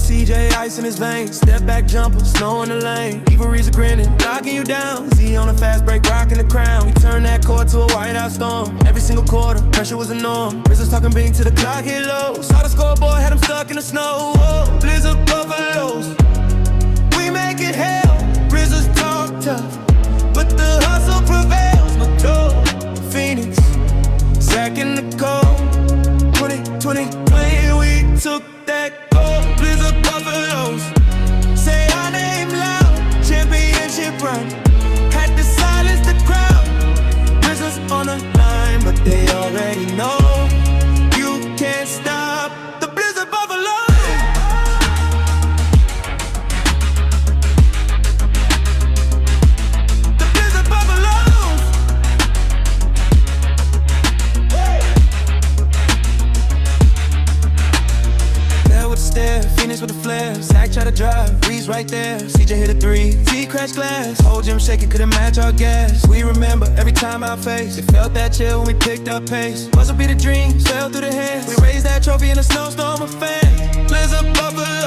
CJ, ice in his veins. Step back jumper, snow in the lane. Evil Reeves grinning, knocking you down. Z on a fast break, rocking the crown. We turn that court to a whiteout storm. Every single quarter, pressure was a norm. RZA's talking big till the clock hit low. Saw the scoreboard, had him stuck in the snow. Oh, blizzard buffaloes, we make it hell. RZA's talk tough, but the hustle prevails. No door, Phoenix, Zach in the cold. 2020, we took that gold. Blizzard buffaloes, say our name loud. Championship run, had to silence the crowd. RZA's on the line, but they already know you can't stop the Blizzard buffaloes. The Blizzard buffaloes. There with the stare, Phoenix with the flare. Zach tried to drive, Reeves right there. CJ hit a 3, T crashed glass. Whole gym shaking, couldn't match our gas. We remember every time our face, it felt that chill when we picked up pace. Must've be the dream, sailed through the hands. We raised that trophy in a snowstorm of fans. Blizzard buffalo.